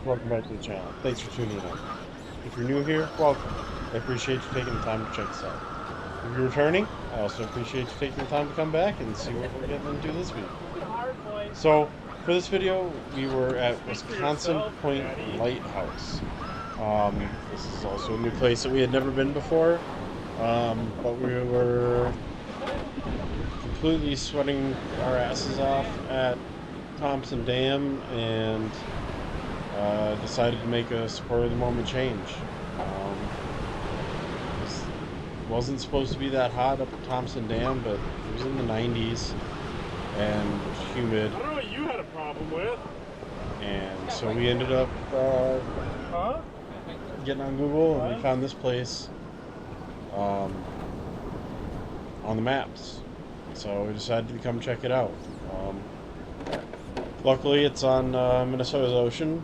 welcome back to the channel. Thanks for tuning in. If you're new here, welcome. I appreciate you taking the time to check this out. If you're returning, I also appreciate you taking the time to come back and see what we're getting into this week. So, for this video, we were at Wisconsin Point Lighthouse. This is also a new place that we had never been before, but we were completely sweating our asses off at Thompson Dam and decided to make a spur of the moment change. This wasn't supposed to be that hot up at Thompson Dam, but it was in the 90s and humid. I don't know what you had a problem with. And so we ended up getting on Google and we found this place on the maps. So we decided to come check it out. Luckily, it's on Minnesota's ocean,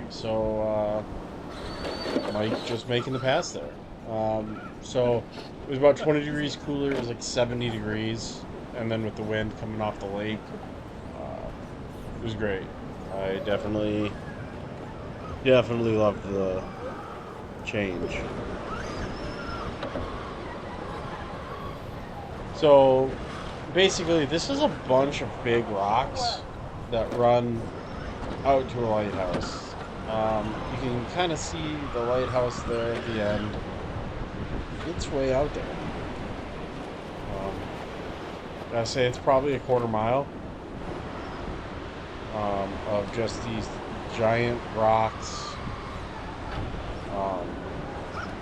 so Mike just making the pass there. So it was about 20 degrees cooler. It was like 70 degrees, and then with the wind coming off the lake, it was great. I definitely loved the change. So basically, this is a bunch of big rocks that run out to a lighthouse. You can kind of see the lighthouse there at the end. It's way out there. Gotta say, it's probably a quarter mile of just these giant rocks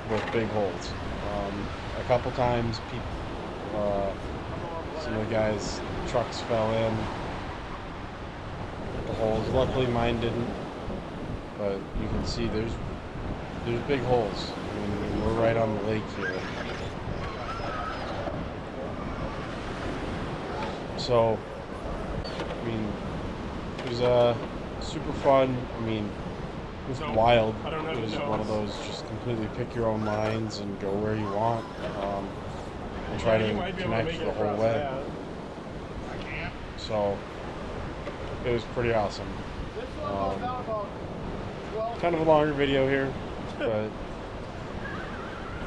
with big holes. A couple times, some of the guys' trucks fell in the holes. Luckily, mine didn't. But you can see there's big holes. I mean, we're right on the lake here. So, I mean, it was super fun. I mean, it was wild. It was one of those just completely pick your own lines and go where you want. And try to connect the whole way. So it was pretty awesome. Kind of a longer video here, but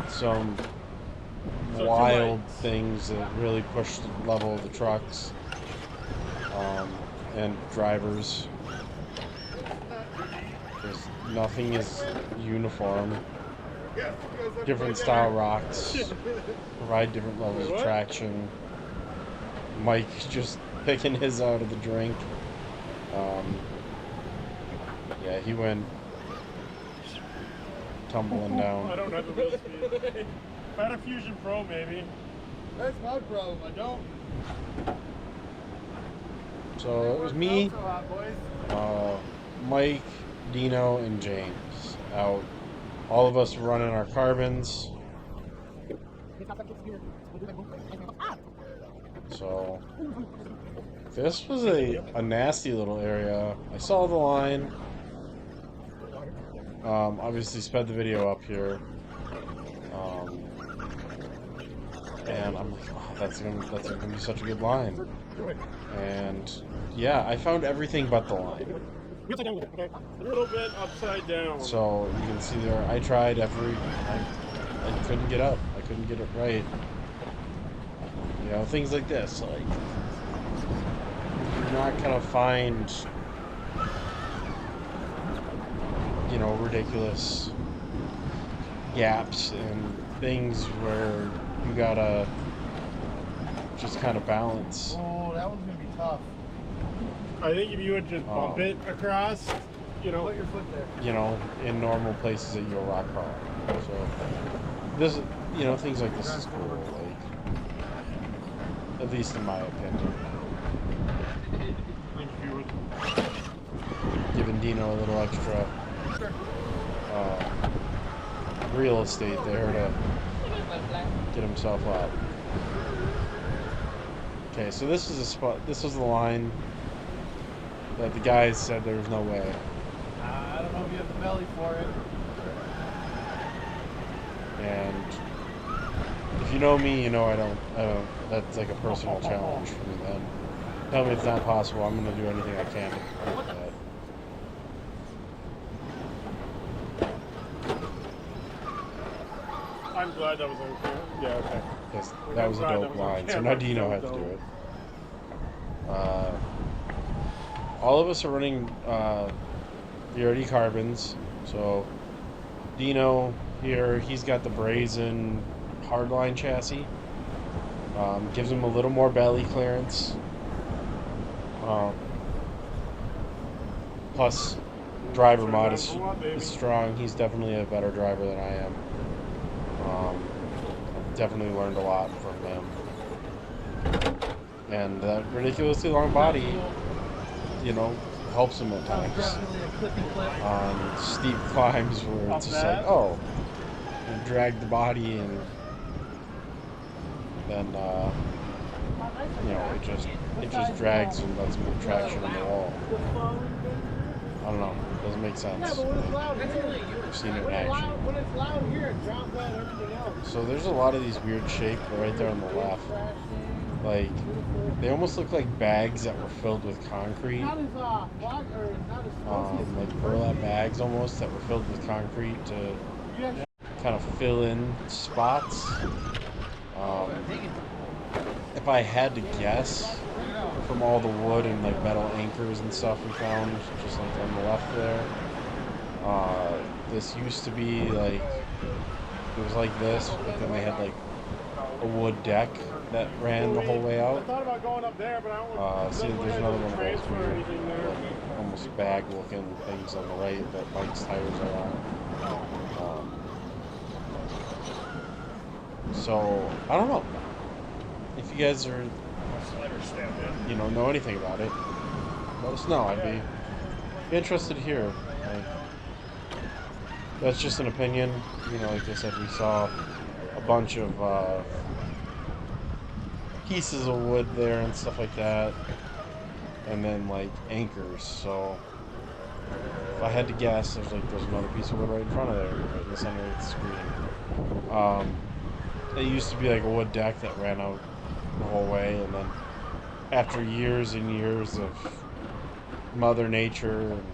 some wild things that really pushed the level of the trucks and drivers. Because nothing is uniform. Different style rocks provide different levels of traction. Mike just picking his out of the drink. Yeah, he went tumbling down. I don't have the wheel speed. If I had a Fusion Pro, maybe. That's my problem. I don't. So it was me, Mike, Dino, and James out. All of us running our carbons. So this was a nasty little area. I saw the line. Obviously sped the video up here. And I'm like, oh, that's gonna be such a good line. And yeah, I found everything but the line. A little bit upside down. So you can see there, I tried I couldn't get up. I couldn't get it right. You know, things like this. Like, you're not gonna find, you know, ridiculous gaps and things where you gotta just kind of balance. Oh, that one's gonna be tough. I think if you would just bump it across, you know. Put your foot there. You know, in normal places that you'll rock crawl. So this, you know, things like this is cool. Like, at least in my opinion. Giving Dino a little extra real estate there to get himself up. Okay, so this is a spot. This was the line that the guys said there was no way. I don't know if you have the belly for it. And if you know me, you know I don't. That's like a personal challenge for me. Then tell me it's not possible. I'm gonna do anything I can to prevent that. I'm glad that was on camera. Yeah, okay. Because that was a dope line. So now Dino had to do it. All of us are running Verity carbons. So Dino here, he's got the brazen hardline chassis. Gives him a little more belly clearance. Plus, driver mod is strong. He's definitely a better driver than I am. I've definitely learned a lot from him. And that ridiculously long body, you know, helps him at times. On steep climbs where it's just like, oh, you drag the body and then, you know, it just drags and lets more traction in the wall. I don't know. It doesn't make sense. I've seen it in action. When it's loud here, it drowns out everything else. So there's a lot of these weird shapes right there on the left. Like, they almost look like bags that were filled with concrete. Like burlap bags almost that were filled with concrete to kind of fill in spots. If I had to guess, from all the wood and like metal anchors and stuff we found, just like on the left there, this used to be like, it was like this, but then they had like a wood deck that ran the whole way out. I thought about going up there, but I don't See, there's another one of those weird, like, almost bag-looking things on the right that Mike's tires are on. So I don't know if you guys are, you know anything about it. Let us know. I'd be interested to hear. Like, that's just an opinion. You know, like I said, we saw a bunch of pieces of wood there and stuff like that, and then like anchors. So if I had to guess, there's another piece of wood right in front of there, right in the center of the screen. It used to be like a wood deck that ran out the whole way, and then after years and years of Mother Nature and,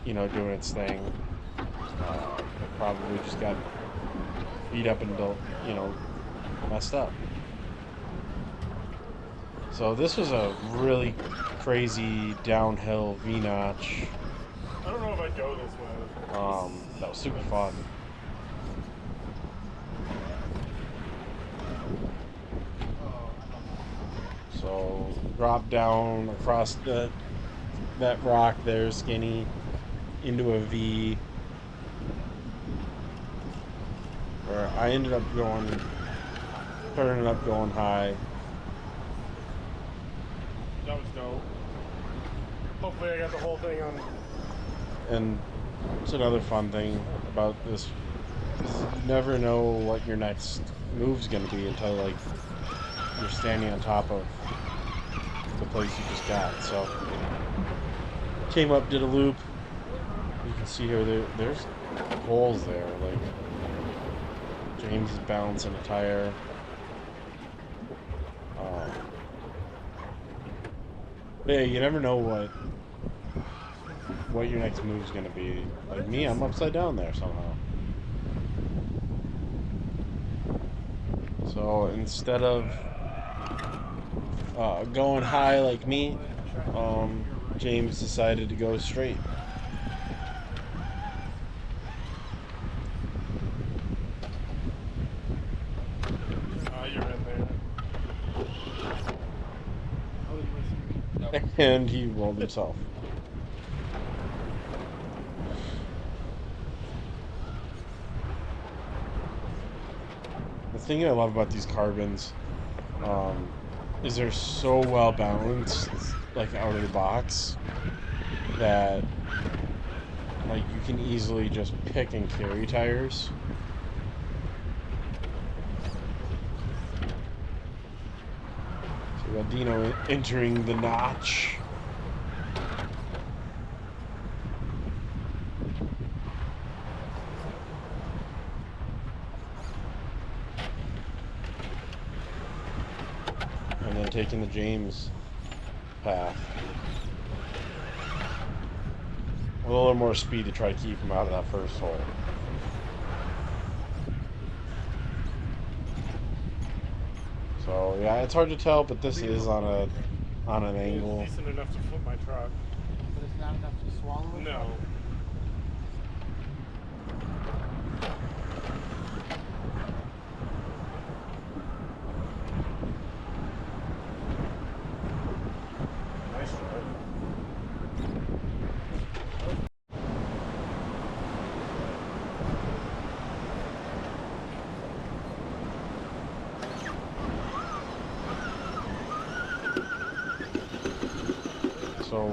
you know, doing its thing, it probably just got beat up and, you know, messed up. So this was a really crazy downhill V-notch. I don't know if I'd go this way. That was super fun. So drop down across that rock there, skinny, into a V, where I ended up turning up going high. That was dope. Hopefully I got the whole thing on. And it's another fun thing about this, is you never know what your next move's going to be until, like, you're standing on top of the place you just got. So came up, did a loop. You can see here there's holes there. Like, James is balancing a tire. But yeah, you never know what your next move's gonna be. Like me, I'm upside down there somehow. So instead of going high like me, James decided to go straight. You're in there. And he rolled himself. The thing I love about these carbons is they're so well balanced, like out of the box, that like you can easily just pick and carry tires. So we got Dino entering the notch. And then taking the James path. A little more speed to try to keep him out of that first hole. So yeah, it's hard to tell, but this is on an angle. It's decent enough to flip my truck. But it's not enough to swallow it? No. Nice truck. So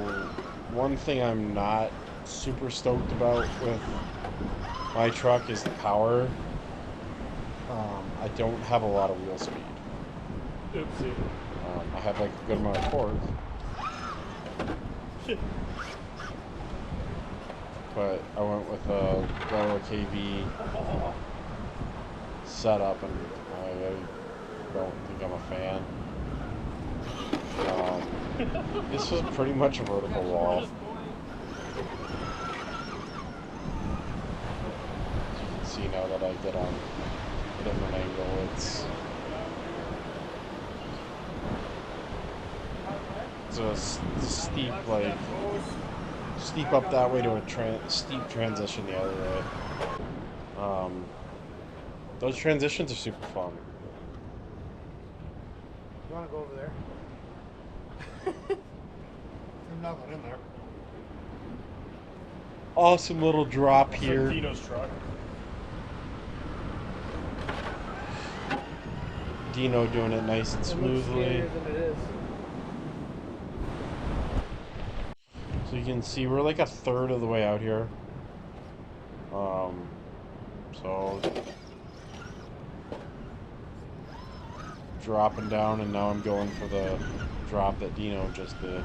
one thing I'm not super stoked about with my truck is the power. I don't have a lot of wheel speed. Oopsie. I have like a good amount of torque, but I went with a galore KV setup, and I don't think I'm a fan. This was pretty much a vertical wall. As you can see now that I get on a different angle, it's a steep, like, steep up that way to a steep transition the other way. Those transitions are super fun. You want to go over there? There's nothing in there. Awesome little drop here. Dino's truck. Dino doing it nice and smoothly. It looks scarier than it is. So you can see we're like a third of the way out here. So dropping down, and now I'm going for the drop that Dino just did.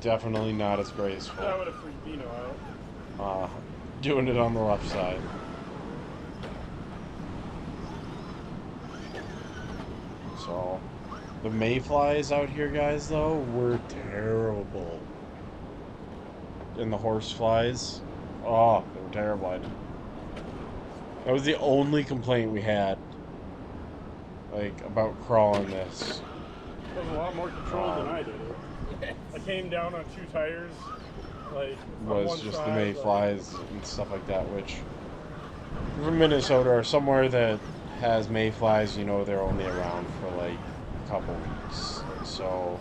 Definitely not as graceful. That would have freaked Dino out. Doing it on the left side. So, the mayflies out here, guys, though, were terrible. And the horseflies, oh, they were terrible. That was the only complaint we had, like, about crawling this. That was a lot more controlled than I did. I came down on 2 tires, like, on Was one just side, the mayflies and stuff like that, which, from Minnesota, or somewhere that has mayflies, you know, they're only around for like a couple weeks. So,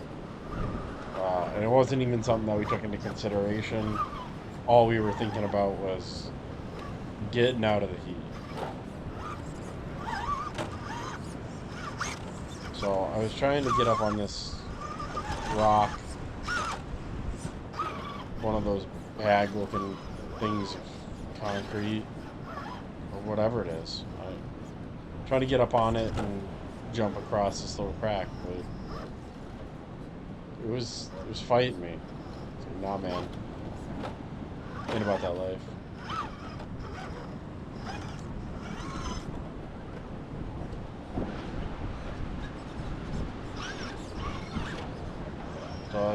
and it wasn't even something that we took into consideration. All we were thinking about was getting out of the heat. So I was trying to get up on this rock, one of those bag looking things of concrete, or whatever it is. Trying to get up on it and jump across this little crack, but it was fighting me. So, nah, man, ain't about that life.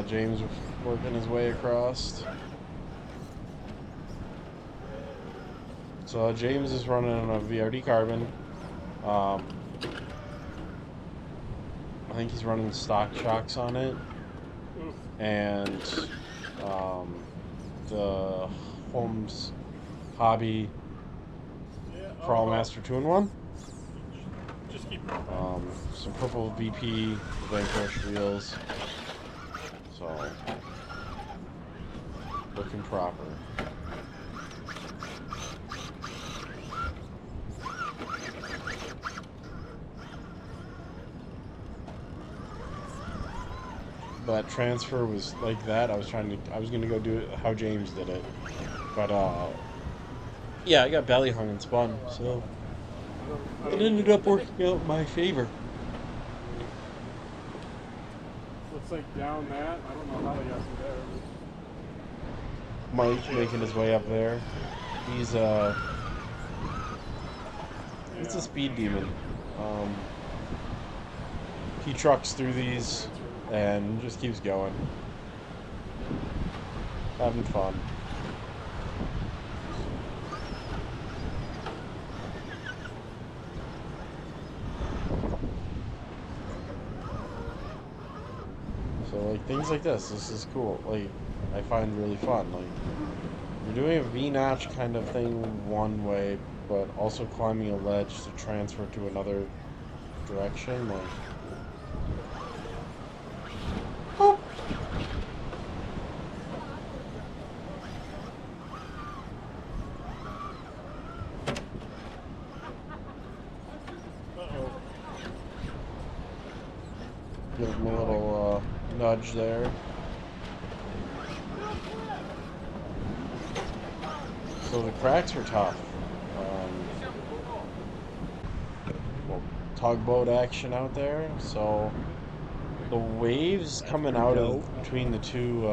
James working his way across. So James is running on a VRD carbon. I think he's running stock shocks on it, and the Holmes Hobby Crawlmaster 2-in-1. Just keep some purple VP Vanquish wheels. So looking proper. That transfer was like that. I was gonna go do it how James did it, but yeah, I got belly hung and spun, so it ended up working out in my favor. Looks like down that. I don't know how they got through there. Mike making his way up there. He's a speed demon. He trucks through these and just keeps going. Having fun. like things like this is cool. Like I find really fun. Like you're doing a V-notch kind of thing one way, but also climbing a ledge to transfer to another direction. Like, oh. Give him a little nudge there. So the cracks were tough. Well, tugboat action out there. So the waves coming out of between the two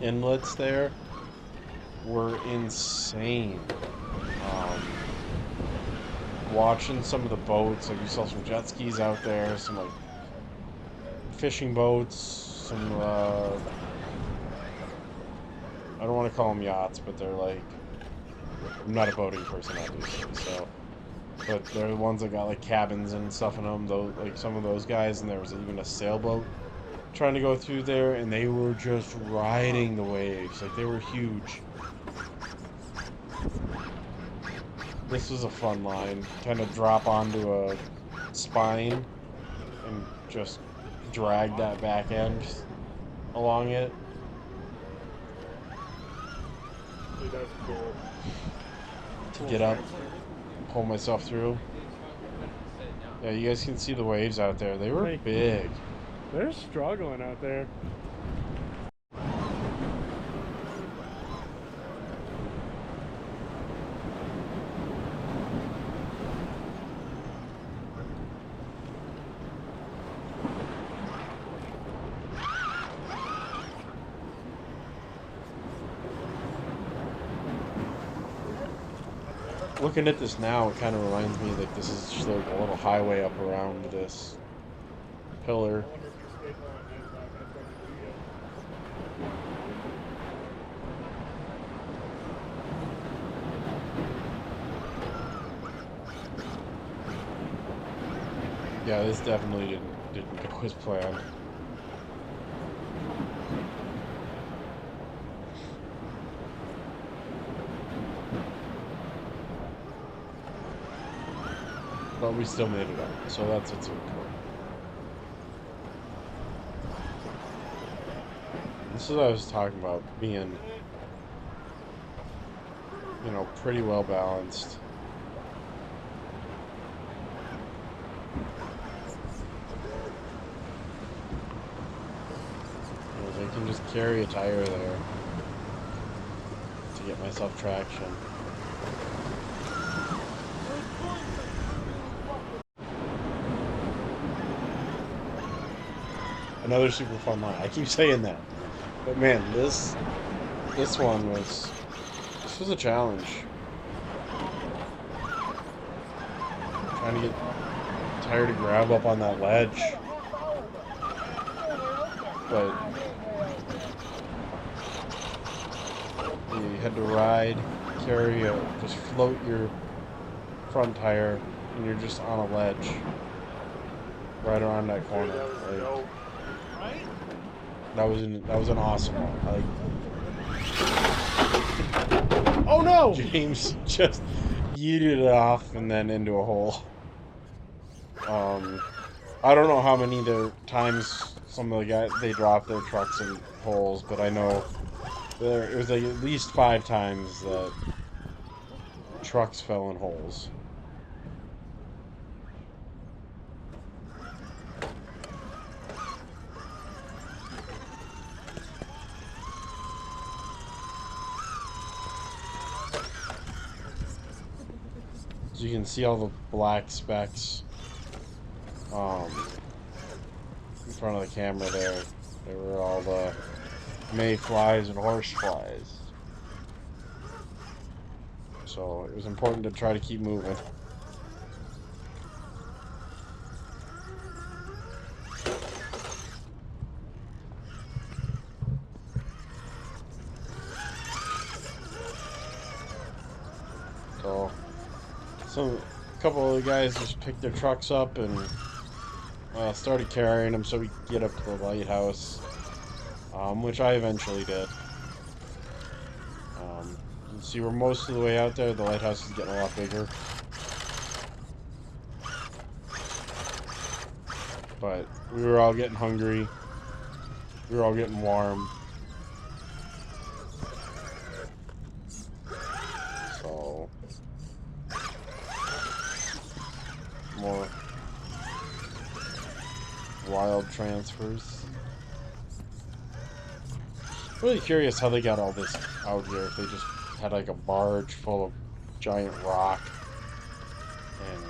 inlets there were insane. Watching some of the boats, like you saw some jet skis out there, some like fishing boats, some I don't want to call them yachts, but they're like, I'm not a boating person obviously, so, but they're the ones that got like cabins and stuff in them, though, like some of those guys, and there was even a sailboat trying to go through there, and they were just riding the waves, like they were huge. This was a fun line. Kind of drop onto a spine and just drag that back end along it. Dude, that's cool. To get up, pull myself through. Yeah, you guys can see the waves out there. They were big. They're struggling out there. Looking at this now, it kind of reminds me that this is just like a little highway up around this pillar. Yeah, this definitely didn't go as planned. But we still made it up, so that's what's important. This is what I was talking about, being, you know, pretty well balanced. I can just carry a tire there to get myself traction. Another super fun line. I keep saying that, but man, this one was a challenge. Trying to get tire to grab up on that ledge, but you had to ride, carry just float your front tire, and you're just on a ledge right around that corner. Like, that was an awesome one. Like, oh no! James just yeeted it off and then into a hole. I don't know how many times some of the guys they dropped their trucks in holes, but I know it was like at least 5 times that trucks fell in holes. So you can see all the black specks in front of the camera there. There were all the mayflies and horseflies. So it was important to try to keep moving. So a couple of the guys just picked their trucks up and started carrying him so we could get up to the lighthouse, which I eventually did. You see, we're most of the way out there. The lighthouse is getting a lot bigger. But we were all getting hungry. We were all getting warm. So, more wild transfers. Really curious how they got all this out here. If they just had like a barge full of giant rock and,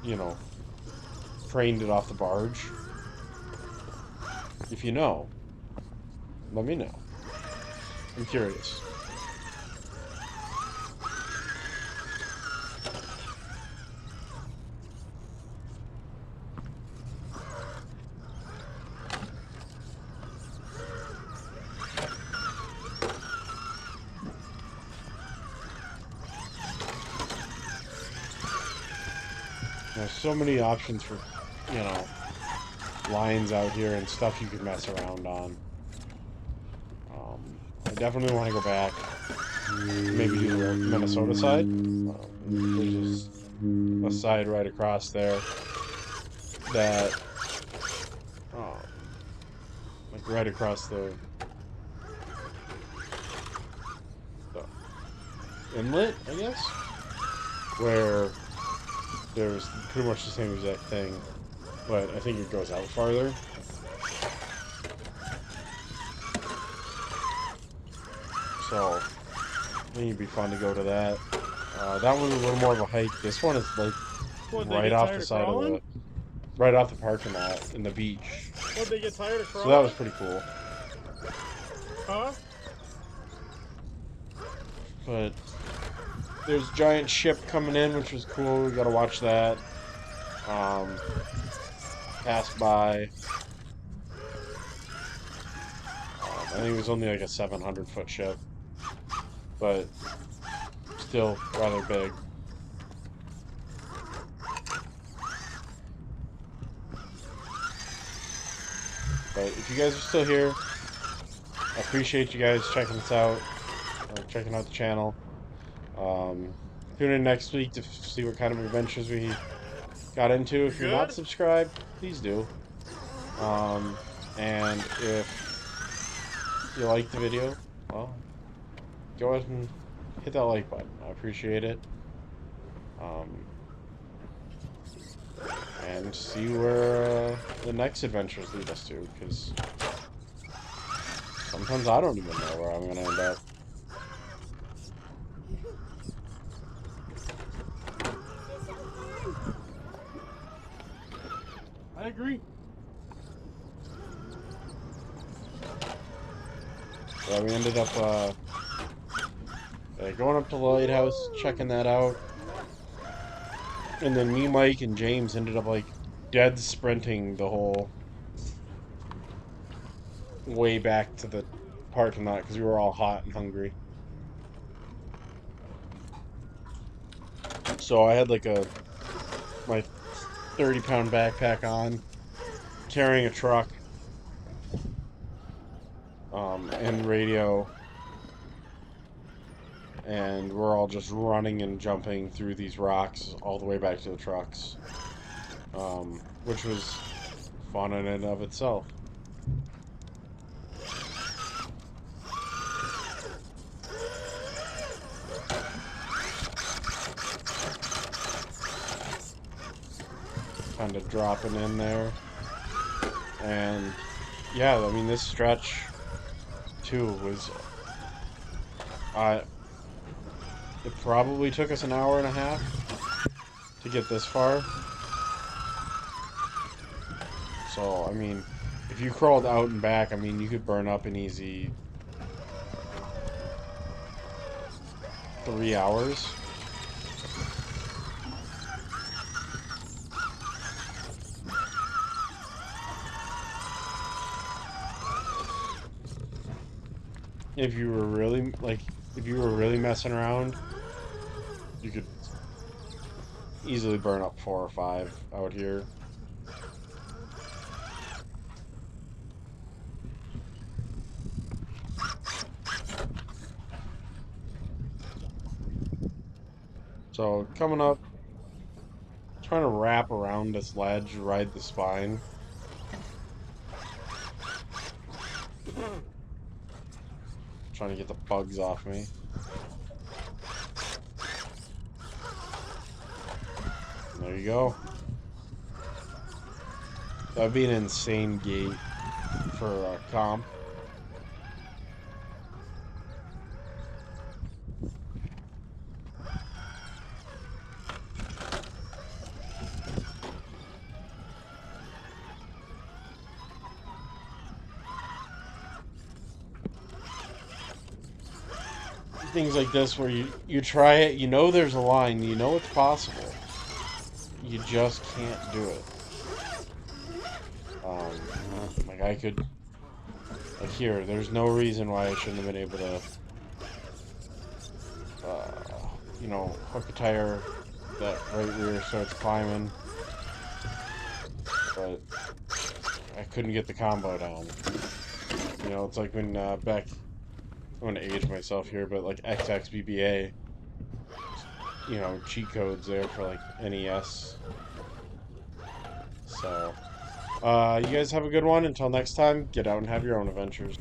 you know, craned it off the barge. If you know, let me know. I'm curious. There's so many options for, you know, lines out here and stuff you can mess around on. I definitely want to go back. Maybe do the Minnesota side. There's just a side right across there that, like right across the inlet, I guess, where there's pretty much the same exact thing, but I think it goes out farther. So I think it'd be fun to go to that. That one's a little more of a hike. This one is like right off the side of the, right off the parking lot in the beach. Would they get tired of crawling? So that was pretty cool. Huh? But there's a giant ship coming in, which was cool. We gotta watch that. Pass by. I think it was only like a 700-foot ship, but still rather big. But if you guys are still here, I appreciate you guys checking us out, checking out the channel. Tune in next week to see what kind of adventures we got into. If you're not subscribed, please do. And if you like the video, well, go ahead and hit that like button. I appreciate it. And see where the next adventures lead us to, because sometimes I don't even know where I'm going to end up. I agree. Yeah, we ended up going up to the lighthouse, checking that out. And then me, Mike, and James ended up like dead sprinting the whole way back to the parking lot because we were all hot and hungry. So I had like my 30-pound backpack on, carrying a truck, and radio, and we're all just running and jumping through these rocks all the way back to the trucks, which was fun in and of itself. Kind of dropping in there, and yeah, I mean this stretch too was, it probably took us an hour and a half to get this far. So I mean, if you crawled out and back, I mean you could burn up an easy 3 hours. If you were really, like, if you were really messing around, you could easily burn up 4 or 5 out here. So coming up, trying to wrap around this ledge, ride the spine. Trying to get the bugs off me. There you go. That would be an insane gate for comp. Things like this where you try it, you know there's a line, you know it's possible. You just can't do it. Like I could, like here, there's no reason why I shouldn't have been able to, you know, hook a tire that right rear starts climbing. But I couldn't get the combo down. You know, it's like when back, I want to age myself here, but like XXBBA, you know, cheat codes there for like NES. So, you guys have a good one. Until next time, get out and have your own adventures.